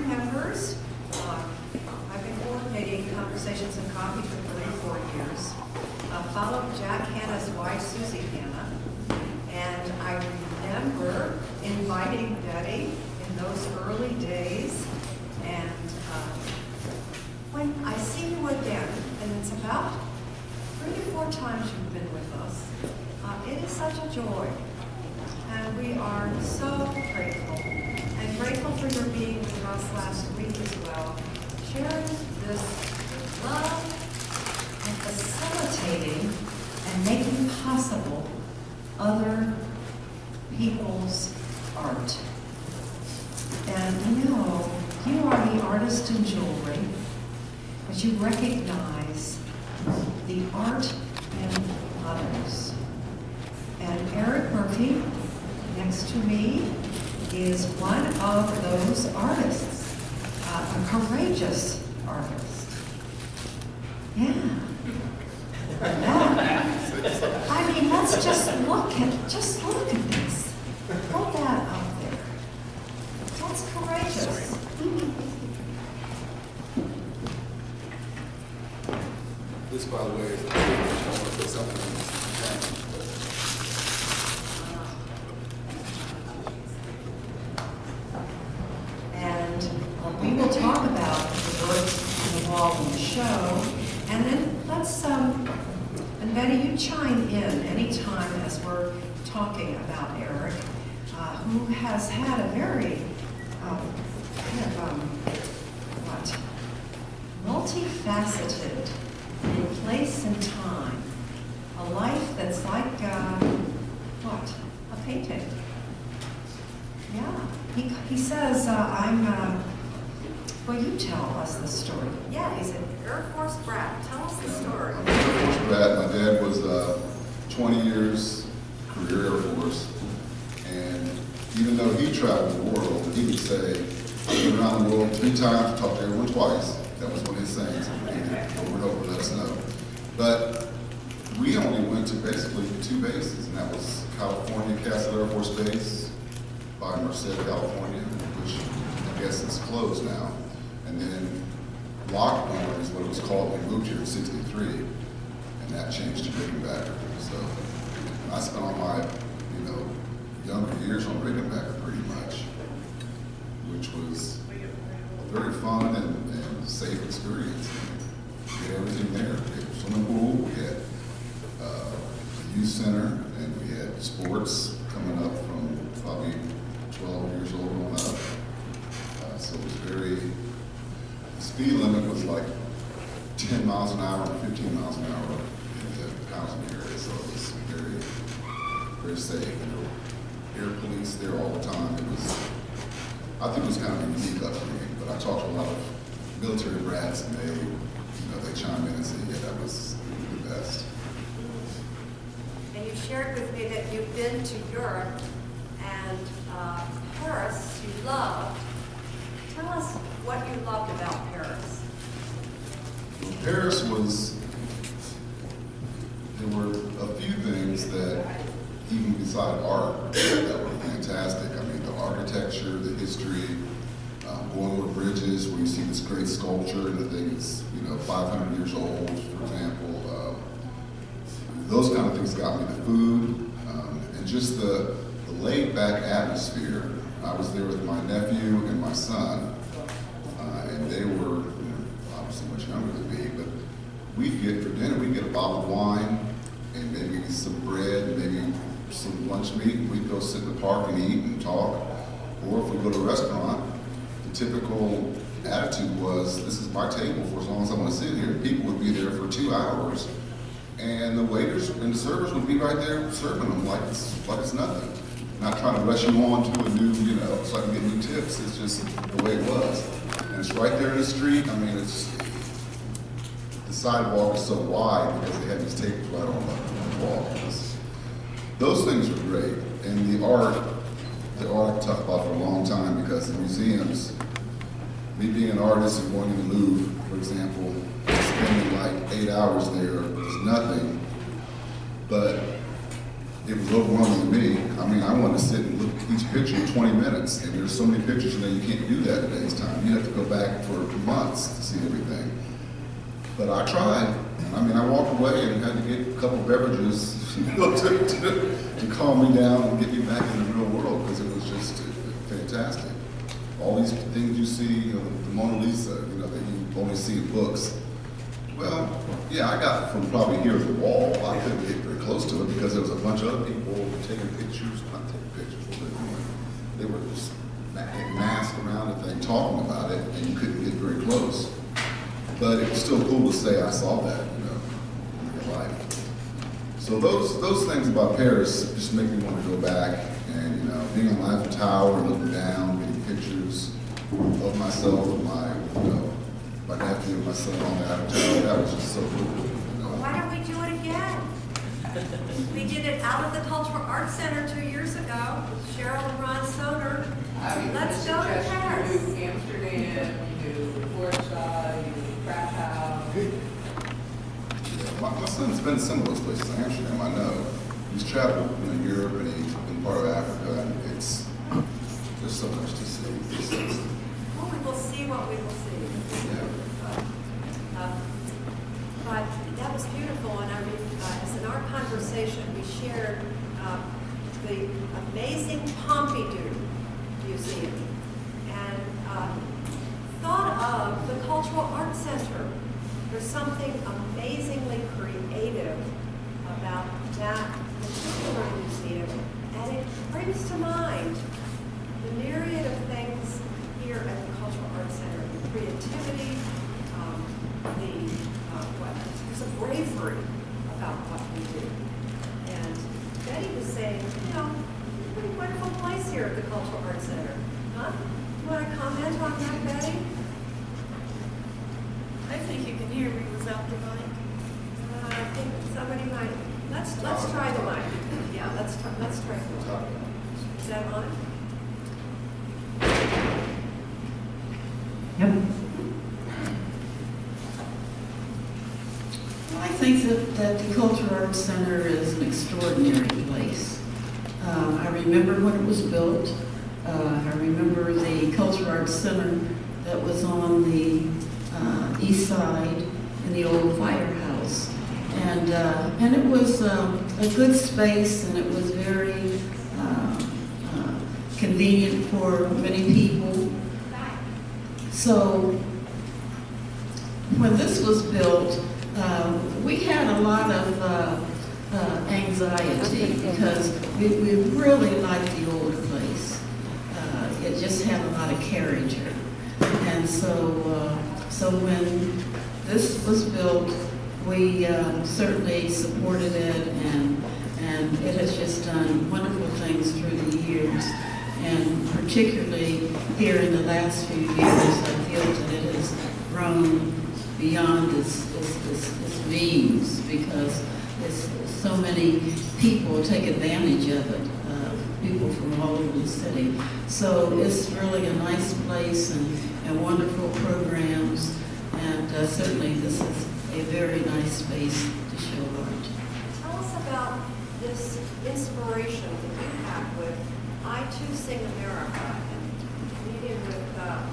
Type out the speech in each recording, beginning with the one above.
board members. I've been coordinating Conversations and Coffee for 34 years. Followed Jack Hanna's wife, Susie Hanna. And I remember inviting Bettye in those early days. And when I see you again, and it's about 3 or 4 times you've been with us, it is such a joy. And we are so grateful. And grateful for your being with us last week as well. Sharing this love and facilitating and making possible other people's art. And you know, you are the artist in jewelry, but you recognize the art in others. And Eric Murphy, next to me, is one of those artists, a courageous artist. Yeah. I mean, let's just look at this. Put that up there. That's courageous. This, by the way, is I want to put something in this. We will talk about the works on the wall in the show, and then let's, and Bettye, you chime in anytime as we're talking about Eric, who has had a very, multifaceted in place and time, a life that's like, a painting. Yeah, he says, well, you tell us the story. Yeah, he's an Air Force brat. Tell us the story. I'm an Air Force brat. My dad was 20 years career Air Force, and even though he traveled the world, he would say, I've been around the world 3 times, talked to everyone twice. That was one of his sayings. Over and over, let us know. But we only went to basically 2 bases, and that was California Castle Air Force Base by Merced, California, which I guess is closed now. And then Lockwood is what it was called when we moved here in '63, and that changed to Rickenbacker. So I spent all my, younger years on Rickenbacker pretty much, which was a very fun and safe experience. We had everything there. We had a swimming pool, we had a youth center, and we had sports coming up from probably 12 years old on up. So it was very, the speed limit was like 10 miles an hour and 15 miles an hour in the housing area. So it was very, very safe. Air police there all the time. It was, I think it was kind of a unique upbringing, but I talked to a lot of military brats, and they chime in and say, yeah, that was the best. And you shared with me that you've been to Europe and Paris you loved. Tell us what you loved about Paris. Well, Paris was, there were a few things that, even beside art, that were fantastic. I mean, the architecture, the history, going over bridges where you see this great sculpture, and the thing is, 500 years old, for example. Those kind of things got me. The food, and just the laid-back atmosphere. I was there with my nephew and my son, and they were obviously much younger than me, but we'd get for dinner, we'd get a bottle of wine, and maybe some bread, and maybe some lunch meat, and we'd go sit in the park and eat and talk. Or if we go to a restaurant, the typical attitude was, this is my table for as long as I want to sit here. People would be there for 2 hours, and the waiters and the servers would be right there serving them like it's nothing. Not trying to rush you on to a new, so I can get new tips. It's just the way it was. And it's right there in the street. I mean, the sidewalk is so wide because they had these tables right on the wall. Those things are great. And the art I've talked about for a long time, because the museums, me being an artist and going to the Louvre, for example, spending like 8 hours there was nothing. But it was overwhelming to me. I mean, I wanted to sit and look at each picture in 20 minutes, and there's so many pictures, and then you can't do that in today's time. You have to go back for months to see everything. But I tried. I mean, I walked away and had to get a couple beverages, to calm me down and get me back in the real world, because it was just fantastic. All these things you see, the Mona Lisa, that you only see in books. Well, yeah, I got from probably here to the wall. I couldn't get very close to it because there was a bunch of other people taking pictures, not taking pictures, what they were doing. They were just massed around the thing, talking about it, and you couldn't get very close. But it was still cool to say I saw that, in real life. So those things about Paris just make me want to go back and, being on the Eiffel Tower and looking down, getting pictures of myself and my nephew and my son on the Eiffel Tower. That was just so cool. Why don't we do it again? We did it out of the Cultural Arts Center 2 years ago with Cheryl and Ron Soder. Let's go to Paris. You do Amsterdam, you do Warsaw, you do Krakow. Yeah, my son's been to some of those places. Amsterdam, I know. He's traveled Europe and he's been part of Africa, and there's so much to see. Well, we will see what we will see. Yeah. But that was beautiful, and as in our conversation, we shared the amazing Pompidou Museum, and thought of the Cultural Arts Center. There's something amazingly creative about that particular museum, and it brings to mind the myriad of things here at the Cultural Arts Center, the creativity, there's a bravery about what we do. And Bettye was saying, pretty wonderful place here at the Cultural Arts Center. Huh? You want to comment on that, Bettye? I think you can hear me without the mic. I think somebody might. Let's try the mic. Yeah, let's try the mic. Is that on? Yep. Well, I think that the Cultural Arts Center is an extraordinary place. I remember when it was built. I remember the Cultural Arts Center that was on the east side in the old firehouse. And it was a good space, and it was very convenient for many people. So when this was built, we had a lot of anxiety because we really liked the old place. It just had a lot of character. And so when this was built, we certainly supported it, and it has just done wonderful things through the years. And particularly here in the last few years, I feel that it has grown beyond its means, because so many people take advantage of it, people from all over the city. So it's really a nice place and wonderful programs, and certainly this is a very nice space to show art. Tell us about this inspiration that you have with I Too Sing America, and meeting with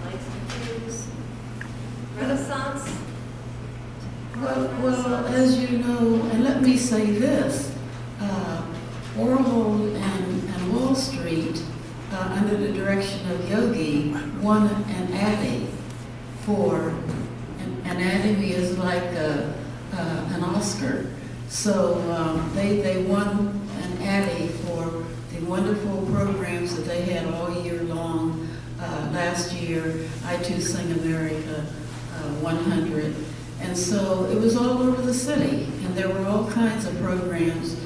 Langston Hughes, Renaissance. Well, as you know, and let me say this, Warhol and Wall Street, under the direction of Yogi, won an Addy for, an Addy is like an Oscar. So they won an Addy for the wonderful programs that they had all year long. Last year, I Too Sing America 100. And so it was all over the city, and there were all kinds of programs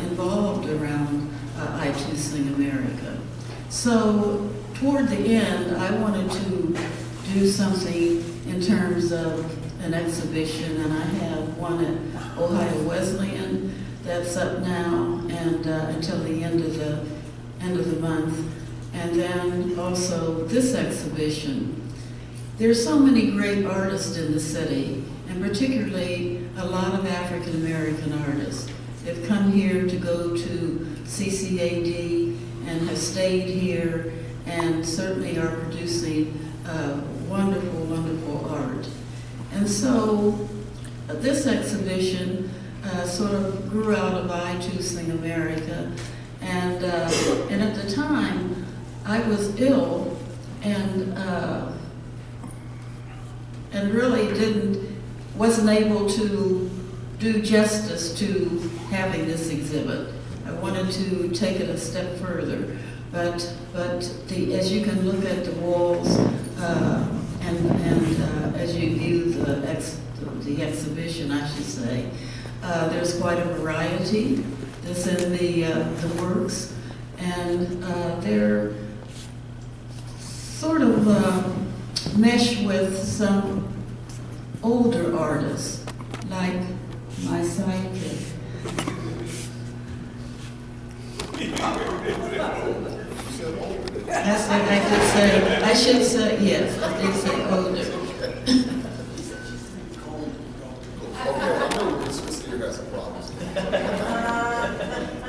involved around I Too Sing America. So toward the end, I wanted to do something in terms of an exhibition, and I have one at Ohio Wesleyan that's up now and until the end of the month, and then also this exhibition. There's so many great artists in the city, and particularly a lot of African American artists. They've come here to go to CCAD and have stayed here and certainly are producing wonderful, wonderful art. And so this exhibition sort of grew out of I Too Sing America, and at the time I was ill and really wasn't able to do justice to having this exhibit. I wanted to take it a step further, but as you can look at the walls and as you view the exhibition, I should say, there's quite a variety that's in the works, and they're sort of mesh with some older artists, like my sidekick. I should say, yes, I did say older.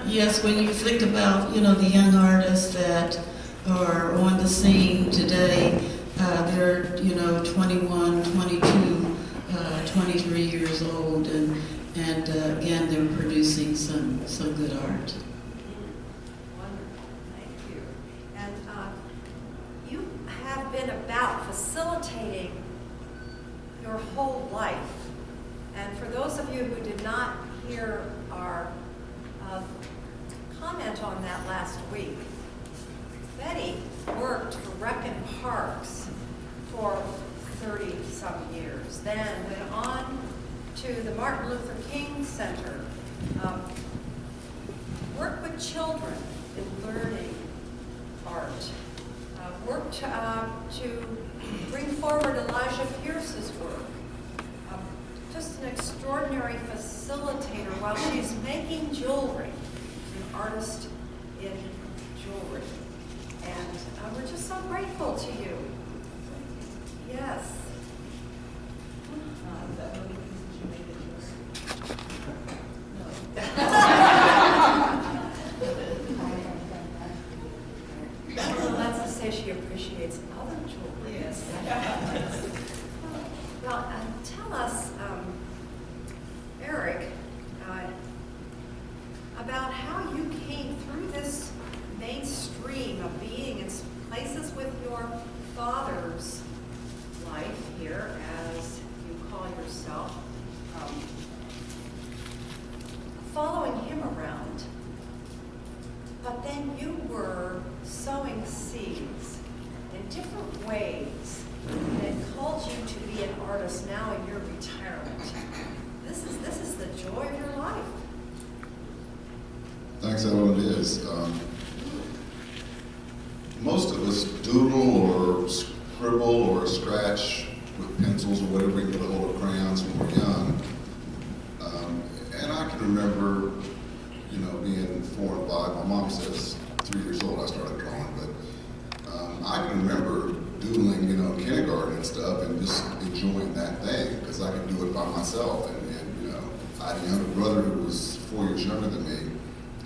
Yes, when you think about, the young artists that are on the scene today, they're, 21, 22, 23 years old, and again, they're producing some good art. Wonderful, thank you. And you have been about facilitating your whole life. And for those of you who did not hear our comment on that last week, Bettye worked for Rec and Parks for 30-some years, then went on to the Martin Luther King Center, worked with children in learning art, worked to bring forward Elijah Pierce's work. Just an extraordinary facilitator while she's making jewelry, an artist in jewelry. And we're just so grateful to you. Yes. Well, that's to say she appreciates other jewelry. Yes. Well, tell us, Eric, about how you came through this mainstream of being in places with your father's life here, as you call yourself, following him around, but then you were sowing seeds in different ways that called you to be an artist now in your retirement. This is the joy of your life. Thanks, Ellen, it is. Most of us doodle or scribble or scratch with pencils or whatever we get a hold of crayons when we're young. And I can remember, being 4 and 5. My mom says 3 years old I started drawing, but I can remember doodling, kindergarten and stuff, and just enjoying that thing because I could do it by myself. And I had a younger brother who was 4 years younger than me,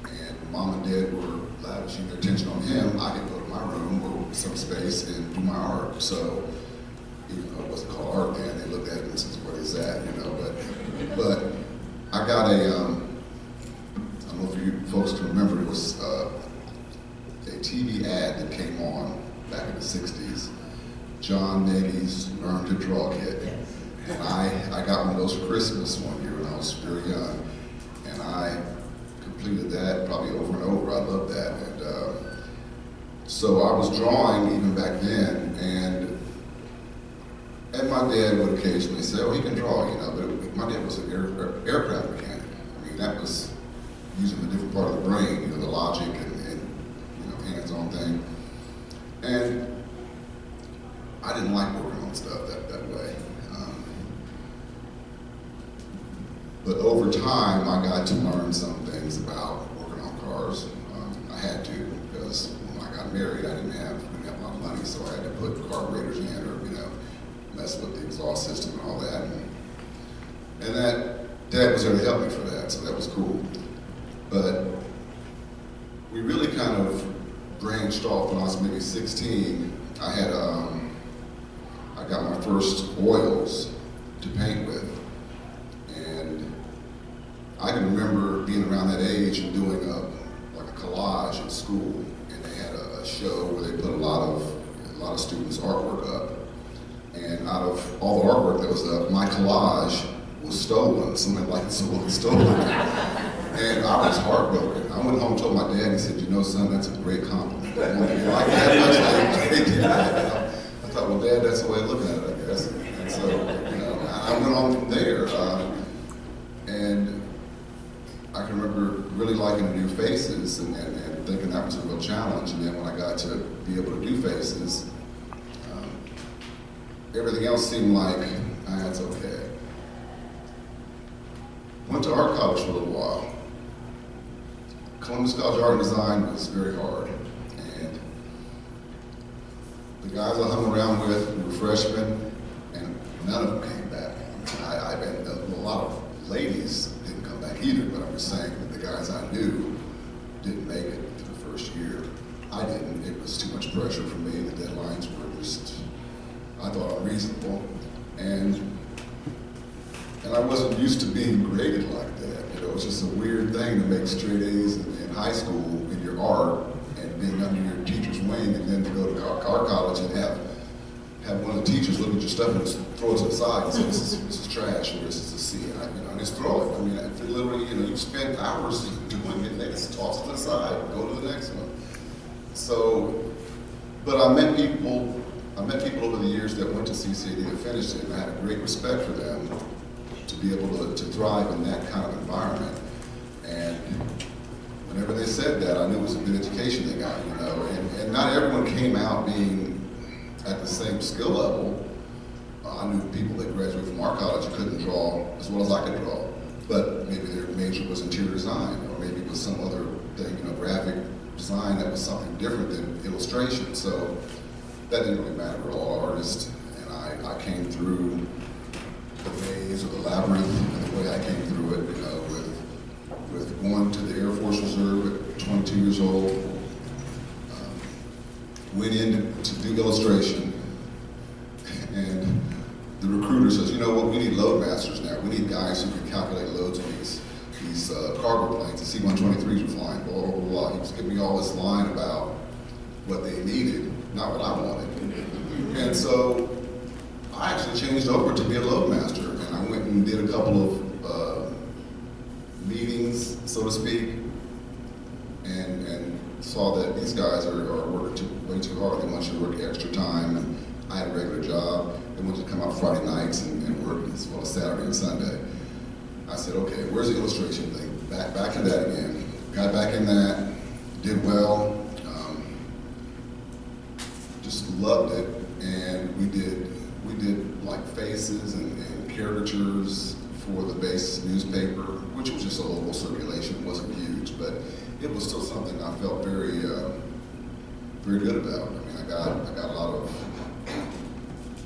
and Mom and Dad were lavishing their attention on him. I could go to my room or some space and do my art. So, it wasn't called art then. They looked at it and said, "What is that?" But I got a, I don't know if you folks can remember, it was a TV ad that came on back in the 60s. John Nagy's Learn to Draw Kit. And I got one of those for Christmas one year when I was very young. And I completed that probably over and over. I loved that. And so I was drawing even back then. And my dad would occasionally say, "Oh, he can draw," but my dad was an aircraft mechanic. I mean, that was using a different part of the brain, the logic and hands-on thing. And I didn't like working on stuff that way. But over time, I got to learn some things about working on cars. I had to, because when I got married, we didn't have a lot of money, so I had to put carburetors in or, mess with the exhaust system and all that. And that Dad was there to help me for that, so that was cool. But we really kind of branched off when I was maybe 16. I got my first oils to paint with. And I can remember being around that age and doing like a collage at school. And they had a show where they put a lot of students' artwork up. And out of all the artwork that was up, my collage was stolen. Somebody like it stolen. And I was heartbroken. I went home and told my dad, he said, you know, son, that's a great compliment. I want to be like that much, they did that. I thought, well, Dad, that's the way of looking at it, I guess. And so, you know, I went on from there. And I can remember really liking to do faces and thinking that was a real challenge. And then when I got to be able to do faces, everything else seemed like, that's okay. Went to art college for a little while. Columbus College of Art and Design was very hard. And the guys I hung around with were freshmen, and none of them came back. A lot of ladies didn't come back either, but I'm just saying that the guys I knew didn't make it through the first year. I didn't. It was too much pressure for me. The deadlines were just, I thought, unreasonable. And I wasn't used to being graded like that. You know, it was just a weird thing to make straight A's in high school in your art and being under your teacher's wing, and then to go to art college and have one of the teachers look at your stuff and just throw it to the side and say, this is trash, or this is a C, and just throw it. I mean, literally, you know, you spend hours doing it, and they just toss it to the side, go to the next one. So, but I met people over the years that went to CCAD that finished it, and I had a great respect for them to be able to thrive in that kind of environment. And whenever they said that, I knew it was a good education they got, you know, and not everyone came out being at the same skill level. I knew people that graduated from art college who couldn't draw as well as I could draw, but maybe their major was interior design, or maybe it was some other thing, you know, graphic design that was something different than illustration. So that didn't really matter. We're all artists, and I came through the maze or the labyrinth, and the way I came through it, you know, with going to the Air Force Reserve at 22 years old, went in to do illustration, and the recruiter says, you know what, we need load masters now. We need guys who can calculate loads on these cargo planes. The C-123s were flying, blah, blah, blah, blah. He was giving me all this line about what they needed, not what I wanted. And so I actually changed over to be a load master, and I went and did a couple of meetings, so to speak, and saw that these guys are working way too hard. They want you to work extra time, and I had a regular job. They wanted you to come out Friday nights and work as well as Saturday and Sunday. I said, okay, where's the illustration thing? Back in that again. Got back in that, did well, just loved it, and we did like faces and caricatures for the base newspaper, which was just a local circulation. It wasn't huge, but it was still something I felt very, very good about. I mean, I got a lot of,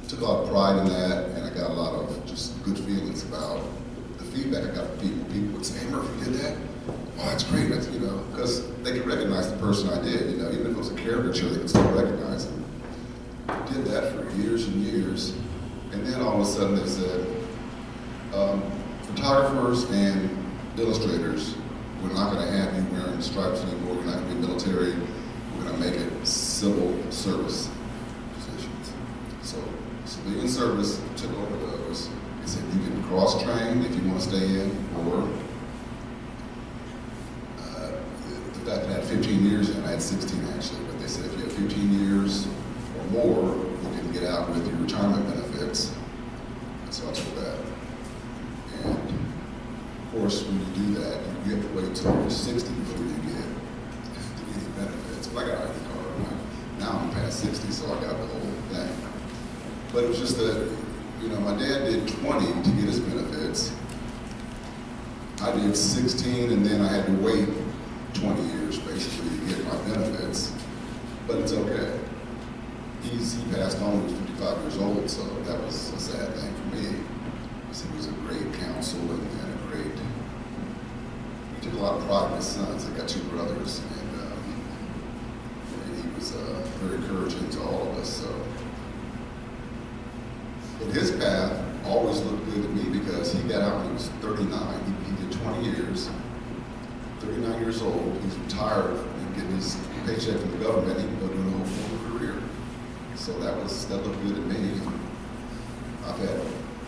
took a lot of pride in that, and I got a lot of just good feelings about the feedback I got from people. People would say, hey, Murphy, you did that? Oh, that's great, that's, you know, because they could recognize the person I did, you know, even if it was a caricature, they could still recognize him. I did that for years and years, and then all of a sudden they said, photographers and illustrators, we're not going to have you wearing stripes anymore, we're not going to be military, we're going to make it civil service positions. So civilian service took over those. They said you can cross-train if you want to stay in, or the fact that I had 15 years in, I had 16 actually, but they said if you have 15 years or more, you can get out with your retirement benefits. And so I took that. And of course, when you do that, you have to wait until you're 60 before you get any benefits. But I got an ID card. Now I'm past 60, so I got the whole thing. But it was just that, you know, my dad did 20 to get his benefits. I did 16, and then I had to wait 20 years basically to get my benefits. But it's okay. He passed on when he was 55 years old, so that was a sad thing for me. He was a great counsel and a great, he took a a lot of pride in his sons. They got two brothers, and he was very encouraging to all of us. So, but his path always looked good to me because he got out when he was 39. He did 20 years. 39 years old. He's retired and getting his paycheck from the government. He can go do a whole full career. So that looked good to me. I've had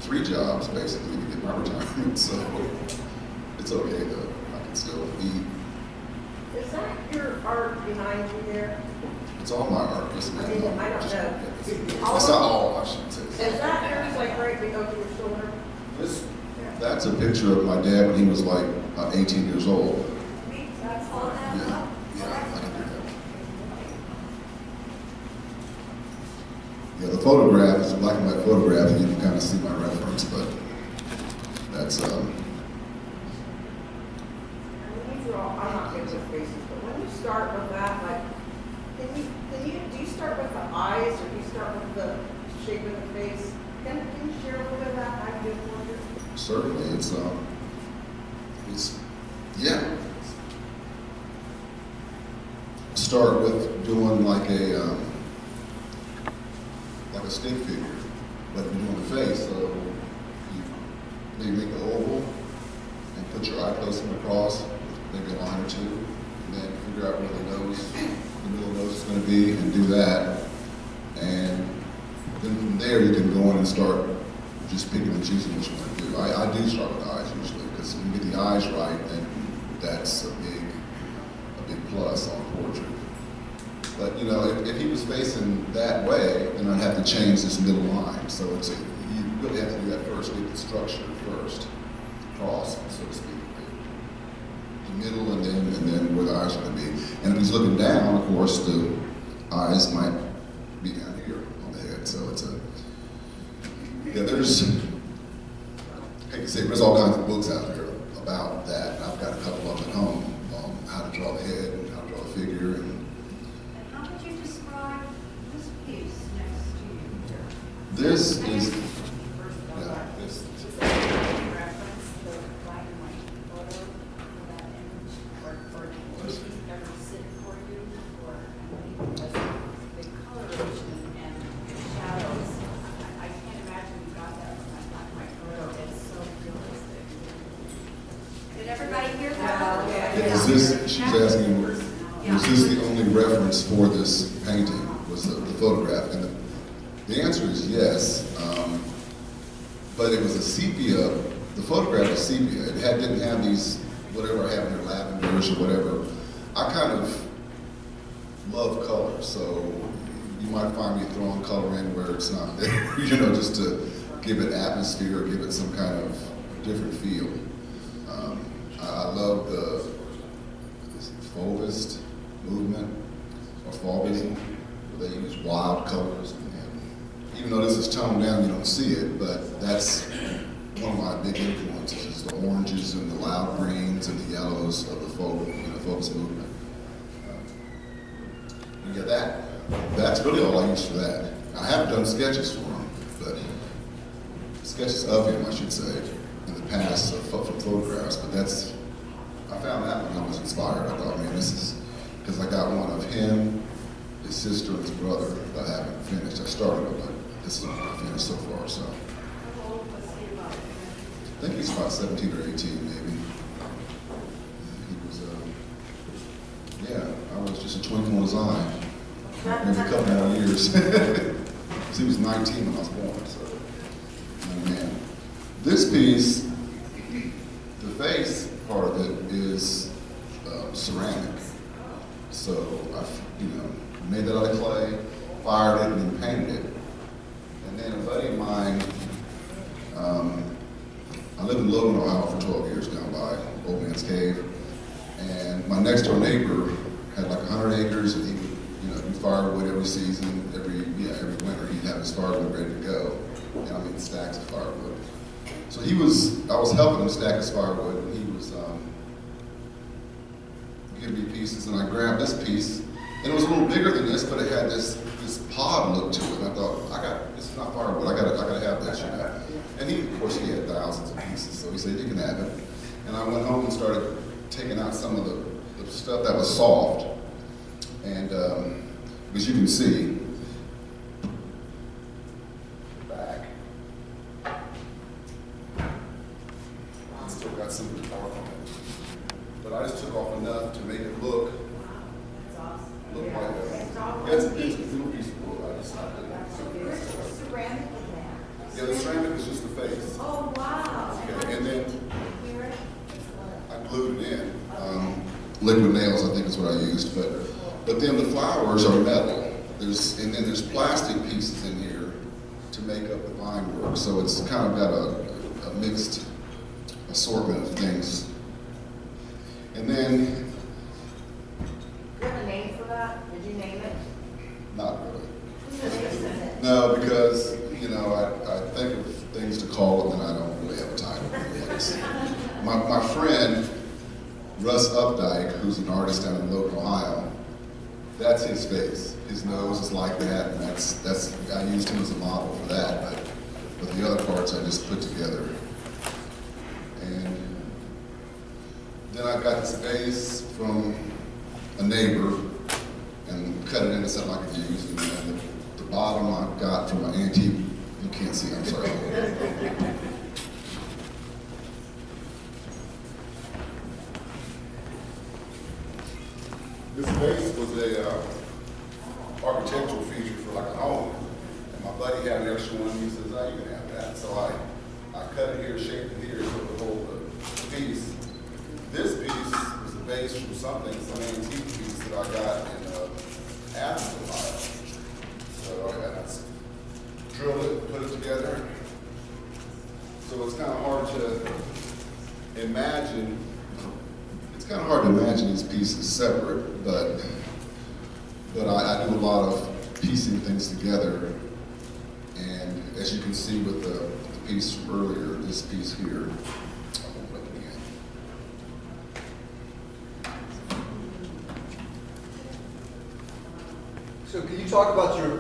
3 jobs basically to get my retirement, so it's okay though. I can still eat. Is that your art behind you there? It's all my art. Yes, I mean, I don't know. It's not all, I shouldn't say. Is that yours, like right below your shoulder? That's a picture of my dad when he was like 18 years old. That's all that? Yeah, I can do that. Yeah, the photograph is a black and white photograph, and you can kind of see my reference, but that's And when you draw, I'm not good with faces, but when you start with that, like, do you start with the eyes or do you start with the shape of the face? Can you share a little bit of that idea for you? certainly yeah. Start with doing like a stick figure, but you're doing the face, so you maybe make the oval and put your eye placement across, maybe a line or two, and then figure out where the middle nose is going to be, and do that. And then from there you can go in and start just picking and choosing what you want to do. I do start with the eyes usually, because when you get the eyes right, then that's a big plus on a portrait. But you know, if he was facing that way, then I'd have to change this middle line. So you really have to do that first, get the structure first, cross, so to speak. The middle and then where the eyes are going to be. And if he's looking down, of course, the eyes might be down here on the head. So there's all kinds of books out there about that. I've got a couple of them at home on how to draw the head and how to draw the figure. And How would you describe this piece next to you here? this is, First of all, yeah, this, is that a reference to the black and white photo of that image? Or did he ever sit for you? Or, I mean, because the coloration and the shadows, I can't imagine you got that from that black and white photo. It's so realistic. Did everybody hear that? is this, she's asking, was this the only reference for this painting, was the photograph? And the answer is yes, but it was a sepia, the photograph was sepia. It didn't have these, whatever I have in there, lavenders or whatever. I kind of love color, so you might find me throwing color in where it's not there, you know, just to give it atmosphere or give it some kind of different feel. I love the Fauvist movement, or Fauvism, where they use wild colors. And even though this is toned down, you don't see it, but that's one of my big influences, is the oranges and the loud greens and the yellows of the Fauvist movement. Yeah, that's really all I use for that. I have done sketches for him, but sketches of him, I should say, in the past from photographs, but I found that when I was inspired. I thought, man, this is, because I got one of him, his sister, and his brother that I haven't finished. I started it, but this is what I finished so far, so. I think he's about 17 or 18, maybe. He was, I was just a twinkle in his eye. Maybe a couple more years. Because he was 19 when I was born, so. Oh, man. This piece, the face part of it is ceramic. So I made that out of clay, fired it, and then painted it. And then a buddy of mine, I lived in Logan, Ohio for 12 years down by Old Man's Cave. And my next door neighbor had like 100 acres, and he would do firewood every season, every winter he'd have his firewood ready to go. And I mean stacks of firewood. So I was helping him stack his firewood, and he was giving me pieces, and I grabbed this piece, and it was a little bigger than this, but it had this pod look to it. And I thought, this is not firewood, I gotta have this, you know. And of course, he had thousands of pieces, so he said, you can have it. And I went home and started taken out some of the stuff that was soft. And as you can see, back, it's still got some of the dark on it. But I just took off enough to make it look That's awesome. like a, It's all yeah, it's a one piece. little piece of wood. I just stopped it. Where's the ceramic in there? Yeah, the ceramic is just the face. Oh, wow. Okay, and then Here it is. I glued it in. Liquid nails, I think is what I used. But then the flowers are metal. And then there's plastic pieces in here to make up the vine work. So it's kind of got a mixed assortment of things. And then, Do you have a name for that? Did you name it? not really. Who's naming it? No, because, you know, I think of things to call it and I don't really have a title. My friend, Russ Updike, who's an artist down in Logan, Ohio, that's his face. His nose is like that, and that's I used him as a model for that, but the other parts I just put together. And then I got this vase from a neighbor and cut it into something I could use, and then the bottom I got from an antique, you can't see, I'm sorry. This vase was a architectural feature for like a home, and my buddy had an extra one. He says, "Oh, you can have that." So I cut it here, shaped it here, so the whole piece. This piece was the base from something, some antique piece that I got in Athens, Ohio. So I drilled it, put it together. So it's kind of hard to imagine. It's kind of hard to imagine these pieces separate, but I do a lot of piecing things together. And as you can see with the piece from earlier, this piece here, I won't let it again. So can you talk about your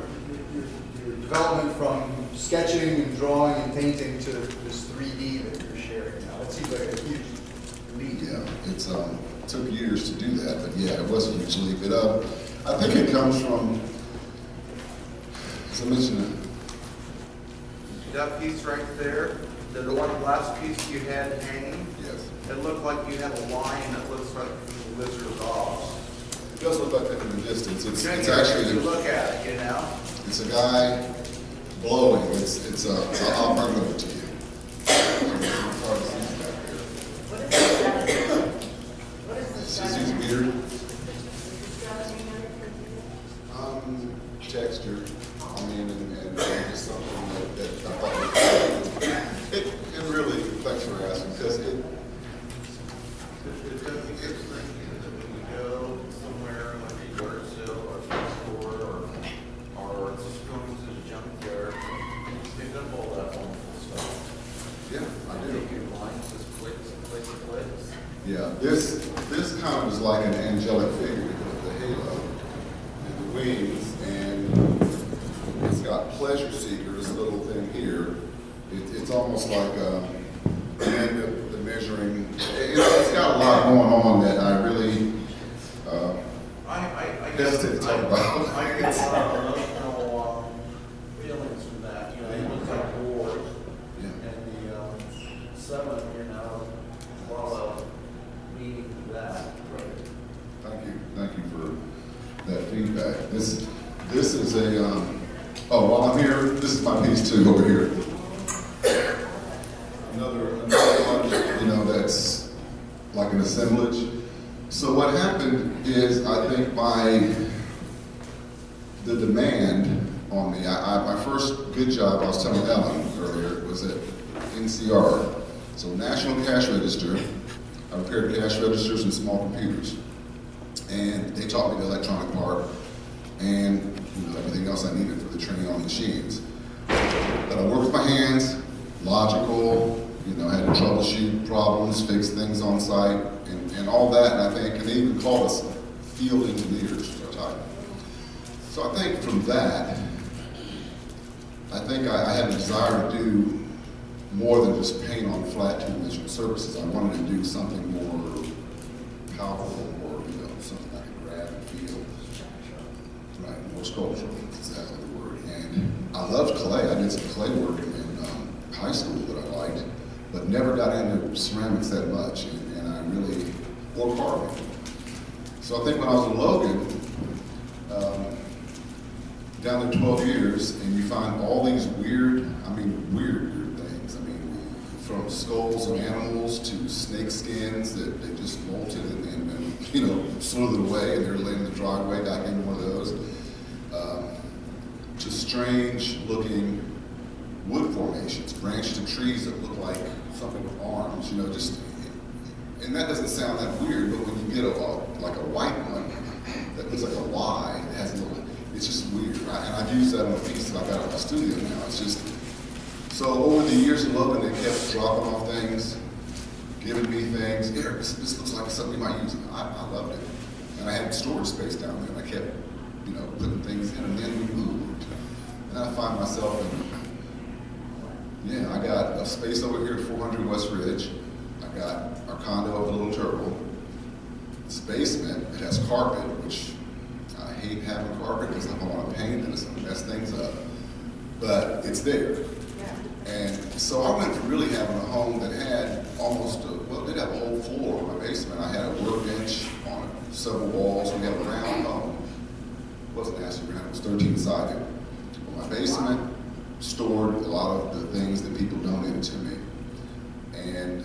development from sketching and drawing and painting to this 3D that you're sharing now? That seems like a huge leap. Yeah, it took years to do that, but yeah, it was a huge leap. I think it comes from, as I mentioned, That piece right there, the last piece you had hanging, yes, it looked like you had a line that looks like the Wizard of Oz. it does look like that from a distance. It's You actually, look at it, you know? it's a guy blowing. I'll bring it over to you. It's hard to see back there. What is this? Is his beard? Is this got a name in it? Texture. I mean, and just something that I thought it really, thanks for asking, because It doesn't get thinking that when we go somewhere like a yard sale or a store or just going to the junkyard, pick up all that wonderful stuff. yeah, I do. Take your lines, just clicks and clicks and clicks. Yeah, this kind of is like an angelic figure with the halo and the wings, and it's got pleasure seeker, this little thing here. It's almost like the measuring. It's got a lot going on that I really I hesitate to talk about. I get a lot of emotional feelings from that. You know, it looks like wars. Yeah. And the 7, you know, a lot of meaning to that. Thank you for that feedback. This is a while I'm here, this is my piece too over here. Another one, you know, that's like an assemblage. So what happened is, I think by the demand on me, my first good job, I was telling Ellen earlier, was at NCR. So National Cash Register. I repaired cash registers and small computers. And they taught me the electronic part and everything else I needed for the training on machines. But I worked with my hands, logical, had to troubleshoot problems, fix things on site, and all that. And I think, and they even called us field engineers for a time. So I think from that, I think I had a desire to do more than just paint on flat two-dimensional surfaces. I wanted to do something more palpable or, you know, something I can grab and feel. Right, more sculptural, that's exactly the word. And I loved clay. I did some clay work in high school that I liked, but never got into ceramics that much, and I really, or carving. So I think when I was in Logan, down there 12 years, and you find all these weird things. I mean, from skulls of animals to snake skins that they just molted and you know, slithered away, and they're laying in the driveway. Got in one of those. To strange looking wood formations, branches of trees that look like something with arms, you know, just, and that doesn't sound that weird, but when you get like a white one that looks like a Y, it has a little, it's just weird. And I've used that on a piece that I got in my studio now. It's just, so over the years in Logan, they kept dropping off things, giving me things. Here, this looks like something you might use. I loved it. And I had storage space down there, and I kept, you know, putting things in, and then we moved. And I find myself in, yeah, I got a space over here at 400 West Ridge. I got our condo up in Little Turtle. This basement, it has carpet, which I hate having carpet because I don't want to paint and it's going to mess things up. But it's there. And so I went from really having a home that had almost, well, it did have a whole floor in my basement. I had a workbench on several walls. We had a round home. It wasn't actually round, it was 13-sided. My basement stored a lot of the things that people donated to me. And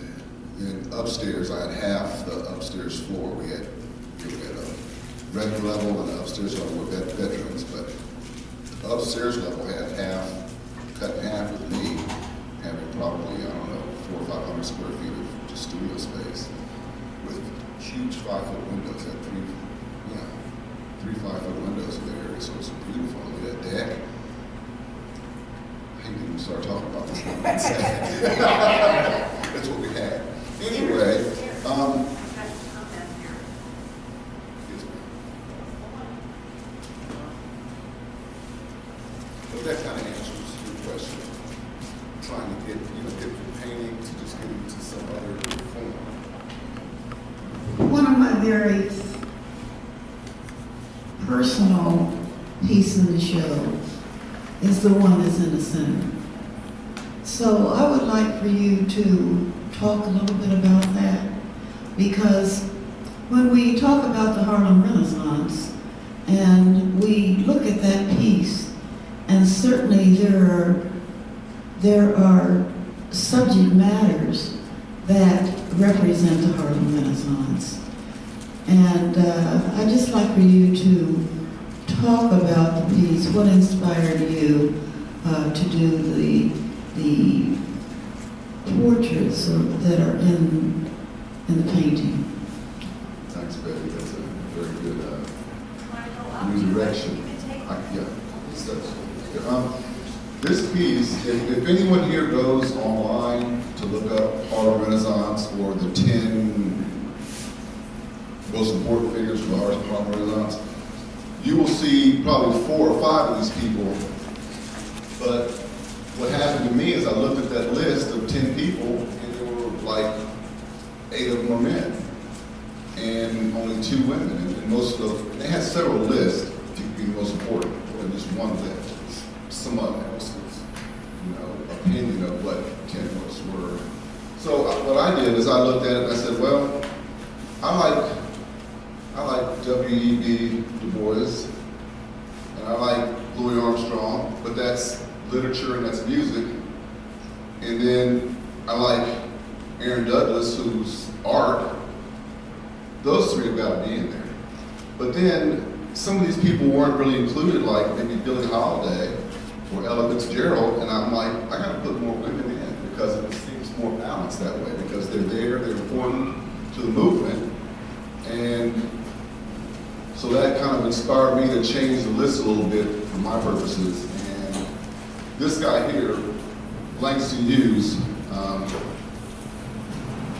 then upstairs, I had half the upstairs floor. We had a regular level and the upstairs level were bedrooms, but the upstairs level had half, cut in half with me, having probably, I don't know, 400 or 500 square feet of just studio space with huge 5-foot windows. Had three 5-foot windows in the area, so it's beautiful. We had a deck. I didn't even start talking about this. That's what we had. Anyway, yes, ma'am. But that kind of answers your question. I'm trying to get from painting to just getting to some other form. One of my very personal pieces in the show is the one that's in the center. So I would like for you to talk a little bit about that, because when we talk about the Harlem Renaissance and we look at that piece, and certainly there are subject matters that represent the Harlem Renaissance. And I'd just like for you to talk about the piece. What inspired you to do the portraits that are in the painting? Thanks, Betty. That's a very good new direction. This piece, if anyone here goes online to look up Harlem Renaissance or the 10 most important figures from the Harlem Renaissance, you will see probably 4 or 5 of these people. But what happened to me is I looked at that list of 10 people, and there were like 8 of them were men, and only 2 women. And most of them, they had several lists to be the most important, or just one list. Someone else's, opinion of what 10 books were. So what I did is I looked at it and I said, well, I like W.E.B. Du Bois, and I like Louis Armstrong, but that's literature and that's music. And then I like Aaron Douglas, who's art. Those 3 have got to be in there. But then some of these people weren't really included, like maybe Billie Holiday or Ella Fitzgerald, and I'm like, I got to put more women in because it seems more balanced that way, because they're there, they're important to the movement. And so that kind of inspired me to change the list a little bit for my purposes. And this guy here, Langston Hughes,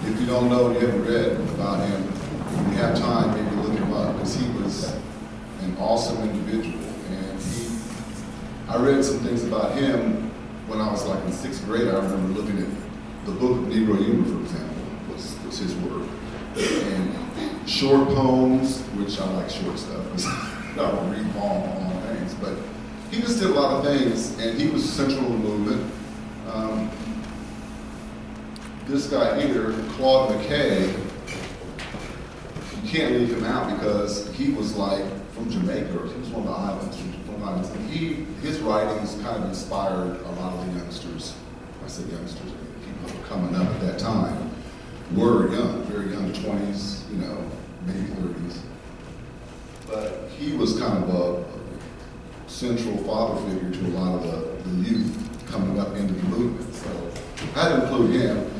if you don't know, you haven't read about him, if you have time, maybe look him up, because he was an awesome individual. And I read some things about him when I was like in 6th grade. I remember looking at the book of Negro Humor, for example, was his work. And short poems, which I like short stuff because I don't read long things, but he just did a lot of things, and he was central to the movement. This guy here, Claude McKay, you can't leave him out because he was like from Jamaica, or he was one of the islands, and his writings kind of inspired a lot of the youngsters. I say youngsters, people coming up at that time were young, very young, 20s, maybe 30s. But he was kind of a central father figure to a lot of the youth coming up into the movement. So I had to include him.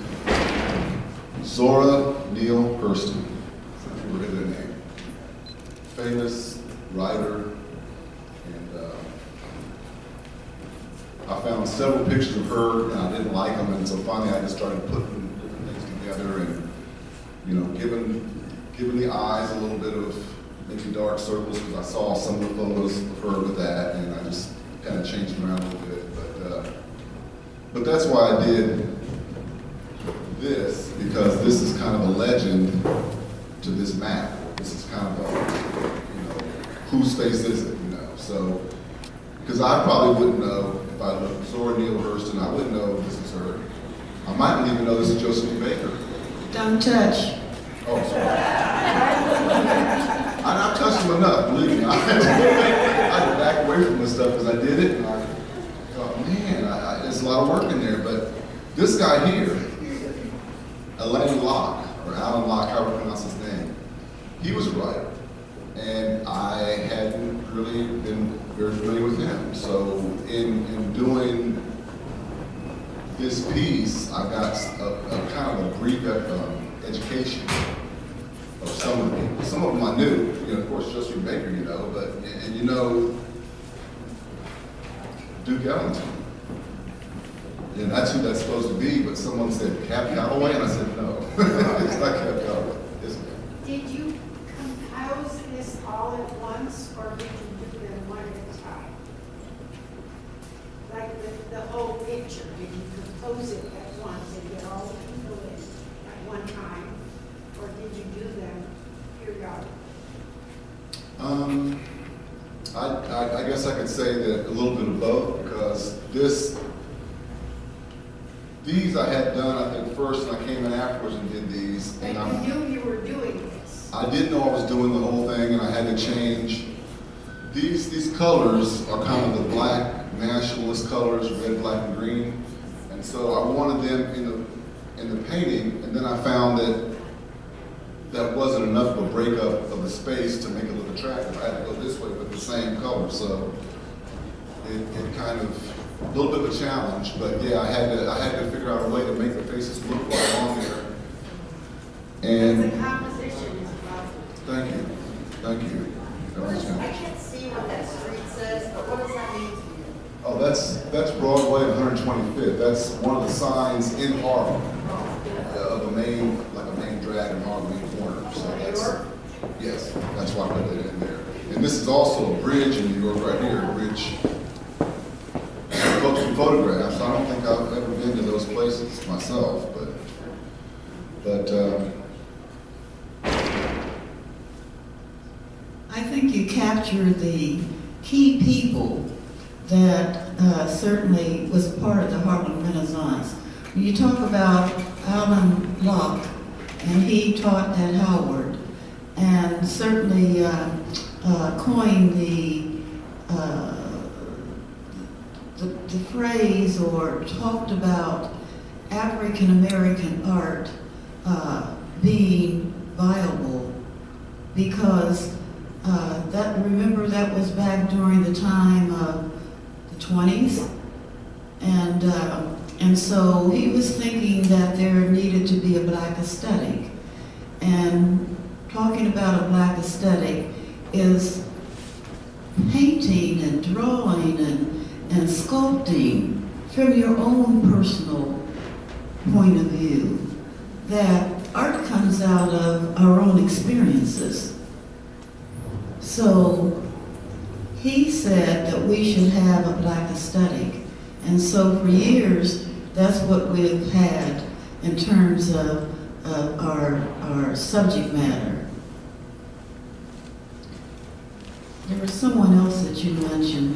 Zora Neale Hurston, if you ever heard that name. Famous writer, and I found several pictures of her, and I didn't like them, and so finally I just started putting different things together, and giving the eyes a little bit of maybe dark circles, because I saw some of the photos of her with that, and I just kind of changed them around a little bit. But that's why I did this, because this is kind of a legend to this map. This is kind of a, whose face is it, So, because I probably wouldn't know if I looked at Zora Neale Hurston, I wouldn't know this is her. I might not even know this is Josephine Baker. Don't touch. Oh, sorry. I've touched them enough, believe me. I had to back away from this stuff because I did it, and I thought, man, there's a lot of work in there. But this guy here, Alain Locke, or Alan Locke, however you pronounce his name, he was a writer, and I hadn't really been very familiar with him. So in doing this piece, I got a kind of a brief education of some of the people. Some of them I knew, of course, Josephine Baker, but Duke Ellington. And that's who that's supposed to be, but someone said Cab Calloway, and I said no. It's not Cab Calloway, isn't it? Did you compose this all at once, or did you do them one at a time? Like the whole picture, did you compose it at once and get all the people in at one time, or did you do them periodically? I guess I could say that a little bit of both, because these I had done, I think, first, and I came in afterwards and did these. And you knew you were doing this. I didn't know I was doing the whole thing, and I had to change. These colors are kind of the black nationalist colors, red, black, and green. And so I wanted them in the painting, and then I found that wasn't enough of a breakup of the space to make it look attractive. I had to go this way with the same color, so it kind of, a little bit of a challenge, but yeah, I had to figure out a way to make the faces look right on there. And the composition is about. thank you. I can't see what that street says, but what does that mean to you? Oh, that's Broadway 125th. That's one of the signs in Harlem of a main drag in Harlem, main corner. So yes, that's why I put that in there. And this is also a bridge in New York right here, a bridge. Folks from photographs. I don't think I've ever been to those places myself, but I think you captured the key people that certainly was part of the Harlem Renaissance. When you talk about Alan Locke, and he taught at Howard, and certainly coined the phrase, or talked about African American art being viable, because remember that was back during the time of the 20s, and so he was thinking that there needed to be a black aesthetic, and talking about a black aesthetic is painting and drawing and sculpting from your own personal point of view. That art comes out of our own experiences. So he said that we should have a black aesthetic. And so for years, that's what we've had in terms of our subject matter. There was someone else that you mentioned.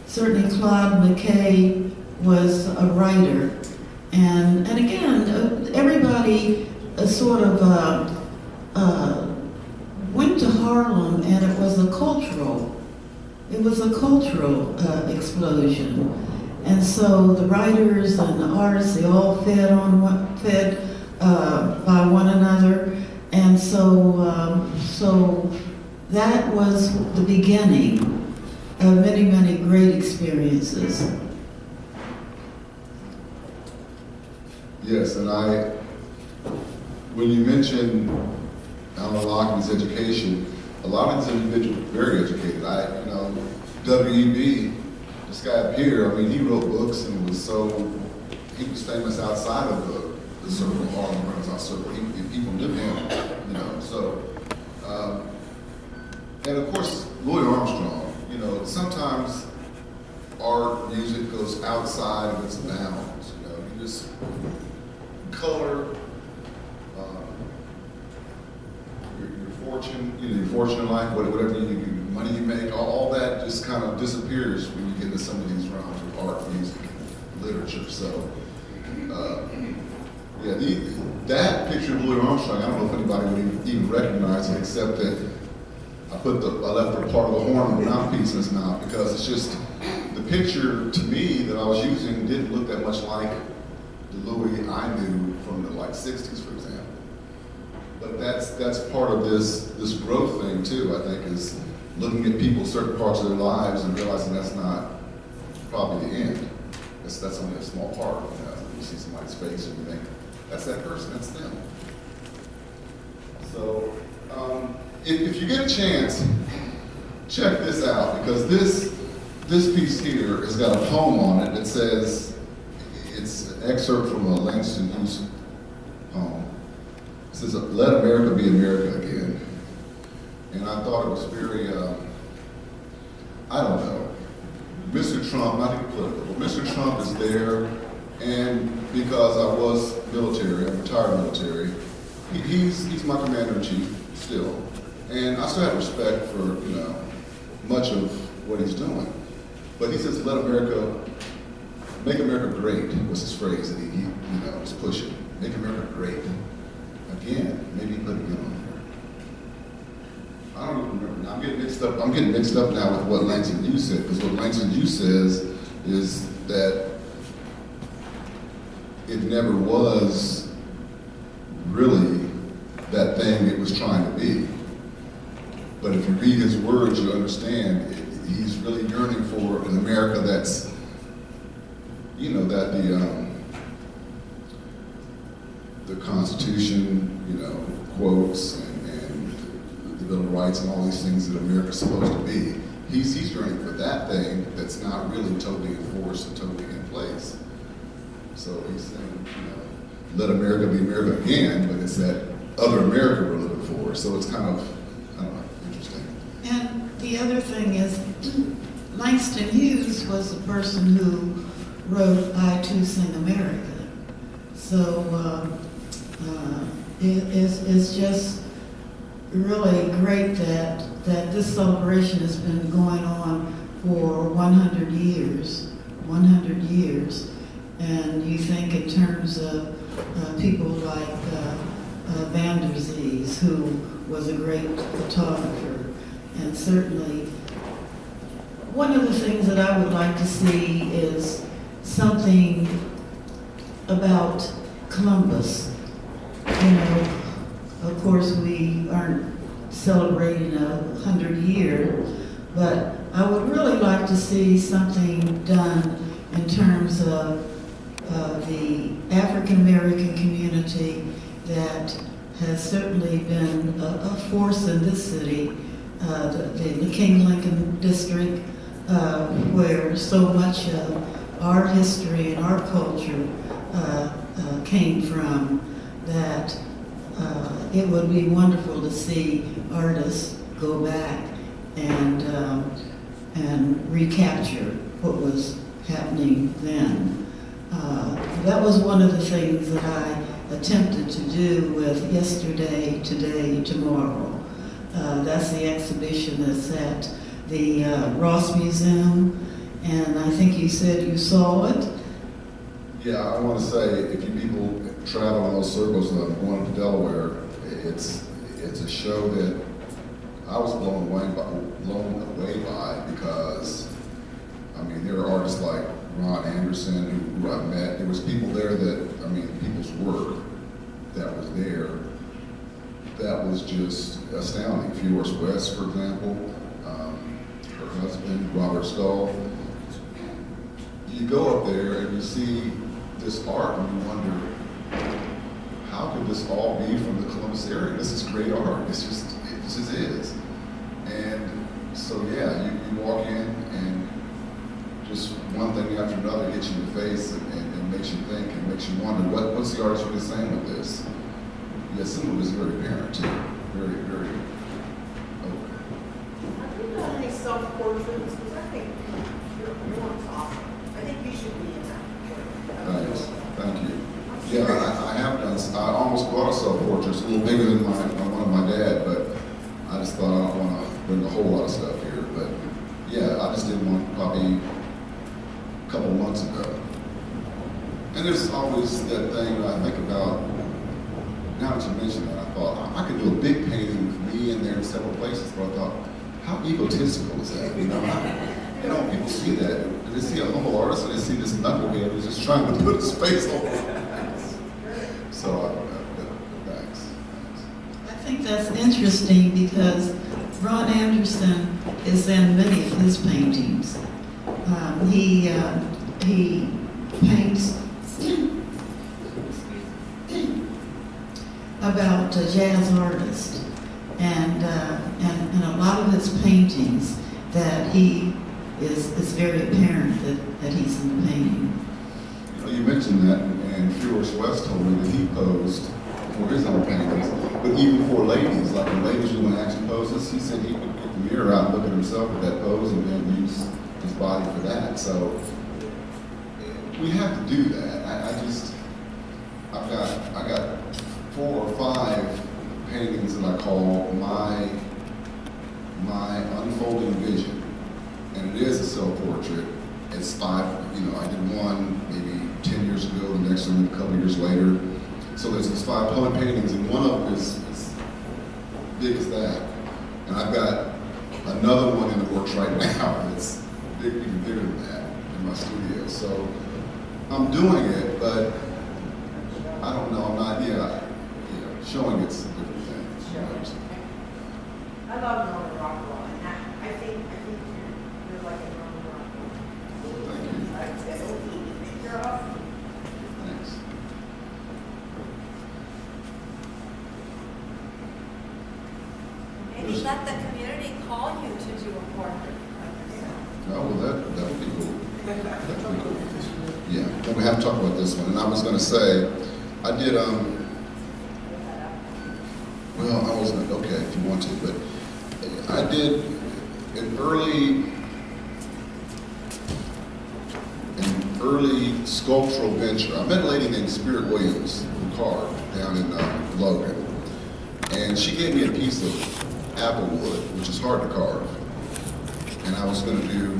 Certainly Claude McKay was a writer. And again, everybody sort of went to Harlem, and it was a cultural explosion. And so the writers and the artists, they all fed by one another. And so that was the beginning of many, many great experiences. Yes, and when you mention Alan Lockman's education, a lot of these individuals were very educated. W.E.B., this guy up here, I mean, he wrote books and he was famous outside of the circle, Harlem Renaissance circle. People knew him, so, and of course, Louis Armstrong, sometimes art, music goes outside of its bounds, you just color, your fortune, your fortune in life, whatever money you make, all that just kind of disappears when you get into some of these realms of art, music, literature. So, that picture of Louis Armstrong, I don't know if anybody would even recognize it, except that I left a part of the horn of the mouthpiece in his mouth, because it's just, the picture to me that I was using didn't look that much like the Louis I knew from the 60s, for example. But that's part of this growth thing too, I think, is looking at people, certain parts of their lives, and realizing that's not probably the end. That's only a small part. You see somebody's face and you think, that's that person, that's them. So, if you get a chance, check this out, because this piece here has got a poem on it that says, it's an excerpt from a Langston Hughes poem. It says, "Let America be America again." And I thought it was very, I don't know, Mr. Trump, not even political, but Mr. Trump is there, and because I was military, I'm retired military, he's my commander-in-chief still. And I still have respect for, much of what he's doing. But he says, make America great, was his phrase that he was pushing. Make America great. Again, maybe put it on there. I don't even remember. Now, I'm getting mixed up now with what Langston Hughes said, because what Langston Hughes says is that it never was really that thing it was trying to be. But if you read his words, you understand he's really yearning for an America that's, that the Constitution, quotes and the Bill of Rights and all these things that America's supposed to be. He's yearning for that thing that's not really totally enforced and totally in place. So he's saying, let America be America again, but it's that other America we're looking for. So it's kind of, I don't know, interesting. And the other thing is, Langston Hughes was the person who wrote I Too Sing America. So it's just really great that this celebration has been going on for 100 years. 100 years. And you think in terms of people like Van der Zees, who was a great photographer, and certainly one of the things that I would like to see is something about Columbus. Of course we aren't celebrating 100 years, but I would really like to see something done in terms of the African American community that has certainly been a force in this city, the King Lincoln District, where so much of our history and our culture came from, that it would be wonderful to see artists go back and recapture what was happening then. That was one of the things that I attempted to do with Yesterday, Today, Tomorrow. That's the exhibition that's at the Ross Museum, and I think you said you saw it. Yeah, I want to say, if you people travel in those circles going to Delaware, it's a show that I was blown away by because, I mean, there are artists like Ron Anderson who I met. There was people there that, I mean, people's work that was there that was just astounding. Furious West, for example, her husband, Robert Stull. You go up there and you see this art and you wonder, how could this all be from the Columbus area? This is great art. It just is. And so yeah, you walk in and just one thing after another hits you in the face and makes you think and makes you wonder, what's the artist really saying with this? Yeah, some of it is very apparent too. Very, very open. Have you done any self-portraits? Because I think your one's awesome. I think you should be in that. Thanks. Thank you. Yeah, I have done. I almost bought a self-portrait. It's a little bigger than one of my dad, but I just thought I don't want to bring a whole lot of stuff here. But yeah, I just did one probably a couple months ago. And there's always that thing that I think about. Now that you mention that, I thought I could do a big painting with me in there in several places, but I thought, how egotistical is that? You know, people see that. They see a humble artist and they see this knucklehead who's just trying to put his face on it. So, thanks. I think that's interesting because Ron Anderson is in many of his paintings. He paints about jazz artists, and a lot of his paintings that he is very apparent that he's in the painting. You mentioned that, and Furious West told me that he posed for his own paintings, but even for ladies, like when ladies doing action poses, he said he would get the mirror out and look at himself with that pose and then use his body for that. So we have to do that. I got 4 or 5 paintings that I call my unfolding vision, and it is a self-portrait. It's 5, I did one maybe 10 years ago, the next one a couple years later. So there's these 5 public paintings, and one of them is big as that. And I've got another one in the works right now that's even bigger than that in my studio. So I'm doing it, but I don't know, I'm not, showing it's a different thing. I love Norman Rockwell, and I think you're like a Norman Rockwell. Thank you. I think you're awesome. Thanks. Maybe let the community call you to do a portrait of yourself. Oh, well, that would be cool. That would be cool. Yeah, then we have to talk about this one. And I was going to say, I did, well, I wasn't, okay, if you want to, but I did an early sculptural venture. I met a lady named Spirit Williams who carved down in Logan. And she gave me a piece of apple wood, which is hard to carve. And I was going to do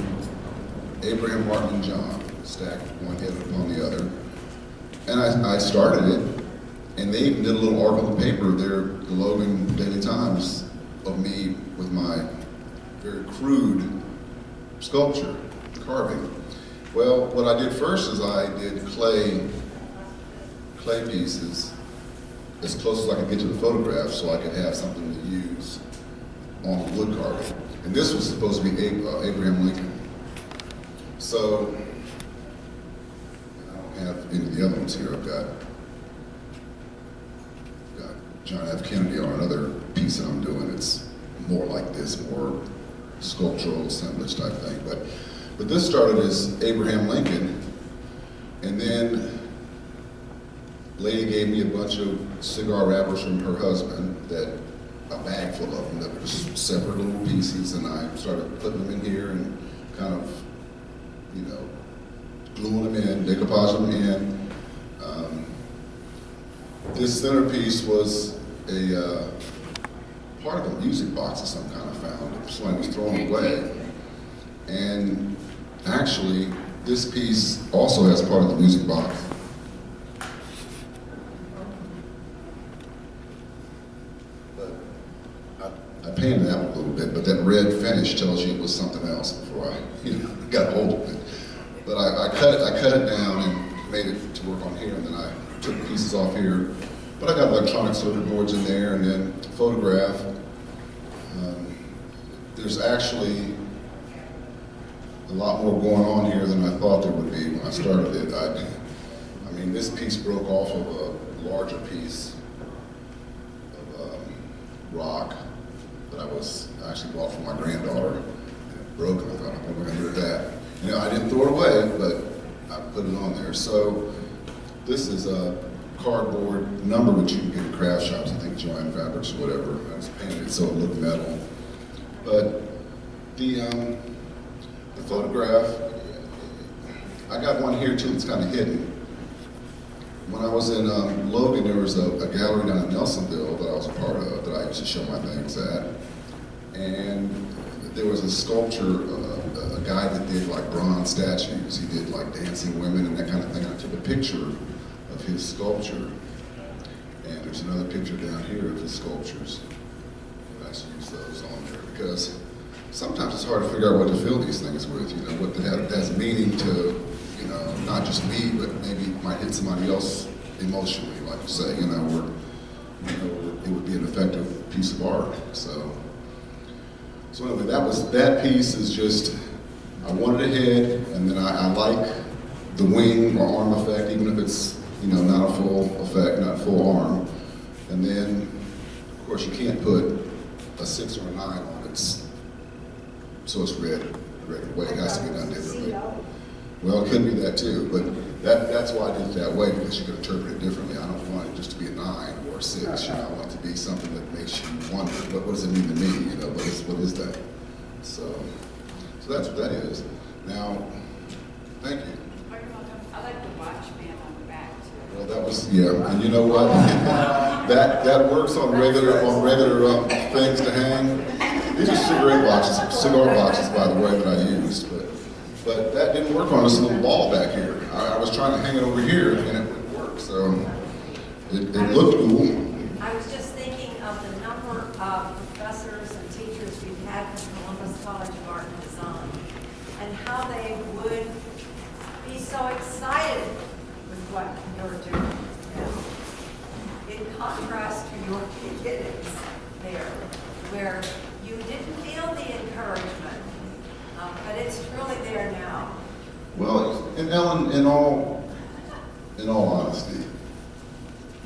Abraham, Martin, and John, stacked one head upon the other. And I started it, and they even did a little article in the paper there, the Logan Daily Times, of me with my very crude sculpture, carving. Well, what I did first is I did clay pieces as close as I could get to the photograph so I could have something to use on the wood carving. And this was supposed to be Abraham Lincoln. So, I don't have any of the other ones here. I've got John F. Kennedy on another piece that I'm doing. It's more like this, more sculptural assemblage type thing. But this started as Abraham Lincoln, and then lady gave me a bunch of cigar wrappers from her husband, a bag full of them that were just separate little pieces, and I started putting them in here and kind of, gluing them in, decoupaging them in. This centerpiece was a part of a music box of some kind I found. Someone was throwing away. And actually, this piece also has part of the music box. But I painted that one a little bit, but that red finish tells you it was something else before I got hold of it. But I cut it down and made it to work on here, and then I took pieces off here. But I got electronic circuit boards in there, and then photograph. There's actually a lot more going on here than I thought there would be when I started it. I mean, this piece broke off of a larger piece of rock that I actually bought for my granddaughter. And it broke, and I thought, what am I going to do with that? You know, I didn't throw it away, but I put it on there. So this is a cardboard number which you can get at craft shops, I think Joanne Fabrics or whatever. I just painted it so it looked metal. But the photograph, I got one here too that's kind of hidden. When I was in Logan, there was a gallery down in Nelsonville that I was a part of that I used to show my things at. And there was a sculpture, a guy that did like bronze statues. He did like dancing women and that kind of thing. I took a picture of his sculpture. And there's another picture down here of his sculptures. And I should use those on there because sometimes it's hard to figure out what to fill these things with, you know, what has meaning to, you know, not just me, but maybe it might hit somebody else emotionally, like you say, you know, or, you know, it would be an effective piece of art. So anyway, that piece is just, I wanted a head, and then I like the wing or arm effect, even if it's, you know, not a full effect, not full arm. And then, of course, you can't put a 6 or a 9 on it, so it's red away. It has to be done differently. Well, it could be that too, but that's why I did it that way, because you could interpret it differently. I don't want it just to be a 9 or a 6. You know, I want it to be something that makes you wonder, what does it mean to me? You know, what is that? So that's what that is. Now, thank you. I like the watch band on the back too. Well, that was, yeah, and you know what? that works on regular things to hang. These are cigar boxes, by the way, that I used, but that didn't work on this little ball back here. I was trying to hang it over here, and it wouldn't work, so it looked cool. I was just thinking of the number of professors and teachers we've had from Columbus College of Art and Design, and how they would be so excited with what you're doing now. In contrast to your beginnings there, where you didn't feel the encouragement, but it's truly there now. Well, and Ellen, in all honesty,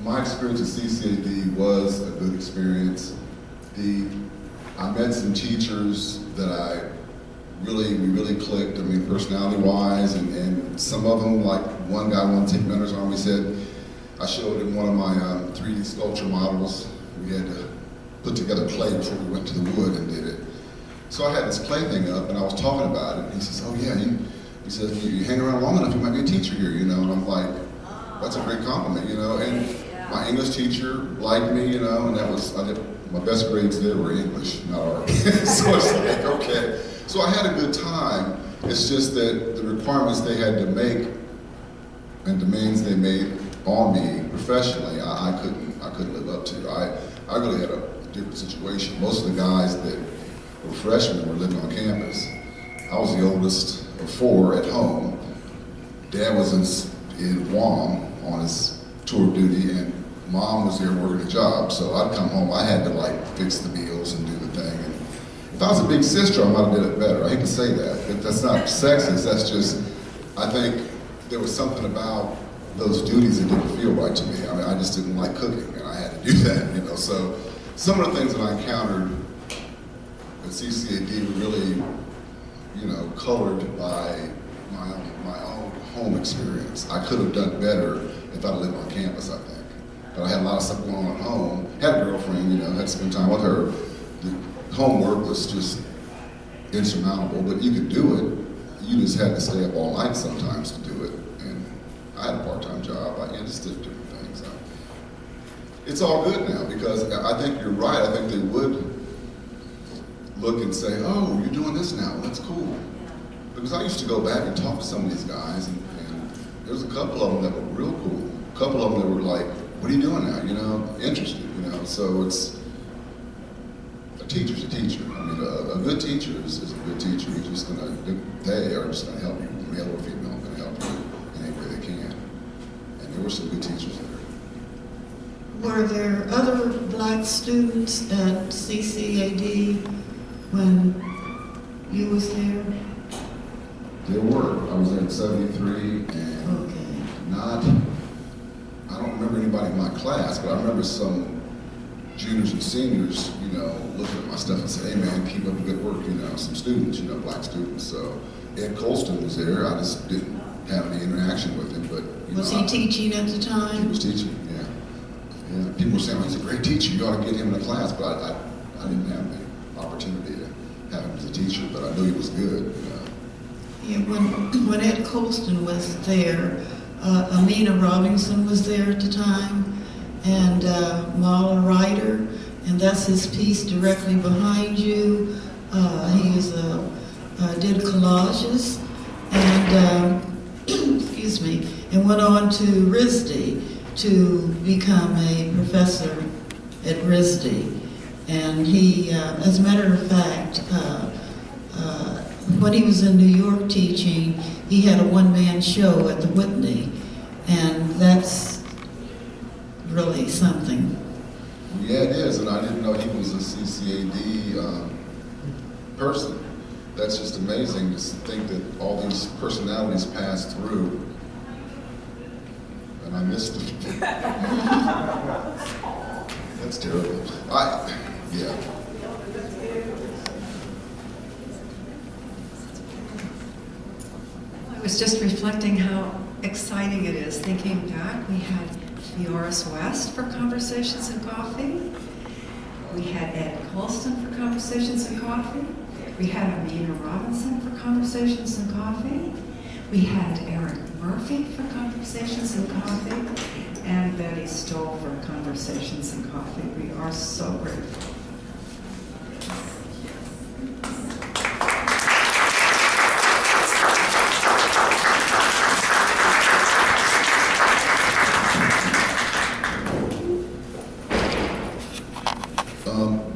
my experience at CCAD was a good experience. I met some teachers that we really clicked. I mean, personality-wise, and some of them, like one guy wanted to take mentors on. He said, I showed him one of my 3D sculpture models. We had to put together clay before we went to the wood and did it. So I had this clay thing up, and I was talking about it, and he says, oh yeah, he says, you hang around long enough, you might be a teacher here, you know, and I'm like, that's a great compliment, you know, and my English teacher liked me, you know, and my best grades there were English, not art. So it's like, okay. So I had a good time. It's just that the requirements they had to make and demands they made on me professionally, I couldn't live up to. I really had a different situation. Most of the guys that were freshmen were living on campus. I was the oldest of 4 at home. Dad was in Guam on his tour duty, and Mom was there working a job. So I'd come home, I had to like fix the meals and do the thing. And if I was a big sister, I might have did it better. I hate to say that, but that's not sexist. That's just, I think there was something about those duties that didn't feel right to me. I mean, I just didn't like cooking, and I had to do that, you know. So some of the things that I encountered at CCAD were really, you know, colored by my own home experience. I could have done better if I'd lived on campus, I think. But I had a lot of stuff going on at home. Had a girlfriend, you know, had to spend time with her. The homework was just insurmountable, but you could do it. You just had to stay up all night sometimes to do it. And I had a part-time job. I just did different things. it's all good now, because I think you're right. I think they would look and say, oh, you're doing this now, that's cool. Because I used to go back and talk to some of these guys, and there was a couple of them that were real cool. A couple of them that were like, what are you doing now? You know, interested, you know. So it's, a teacher's a teacher. I mean, a good teacher is a good teacher. You're just gonna, they are just gonna help you, male or female, gonna help you in any way they can. And there were some good teachers there. Were there other black students at CCAD when you was there? There were. I was there in '73, and Okay. I don't remember anybody in my class, but I remember some juniors and seniors, you know, looking at my stuff and saying, hey man, keep up the good work, you know, some students, you know, black students. So Ed Colston was there. I just didn't have any interaction with him, but you Was know, he teaching at the He time? was teaching, yeah. Yeah. People were saying, well, he's a great teacher, you ought to get him in a class, but I didn't have the opportunity to have him as a teacher, but I knew he was good, you know. Yeah, when Ed Colston was there, Amina Robinson was there at the time, and Marla Ryder, and that's his piece directly behind you. He did collages, and excuse me, and went on to RISD to become a professor at RISD. And he, as a matter of fact, when he was in New York teaching, he had a one-man show at the Whitney, and that's really something. Yeah, it is, and I didn't know he was a CCAD person. That's just amazing to think that all these personalities passed through, and I missed it. That's terrible. Yeah. I was just reflecting how exciting it is. Thinking back, we had Fioris West for Conversations and Coffee. We had Ed Colston for Conversations and Coffee. We had Amina Robinson for Conversations and Coffee. We had Eric Murphy for Conversations and Coffee. And Bettye Stull for Conversations and Coffee. We are so grateful.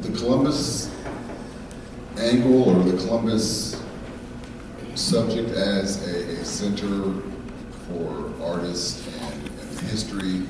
The Columbus angle, or the Columbus subject as a center for artists and history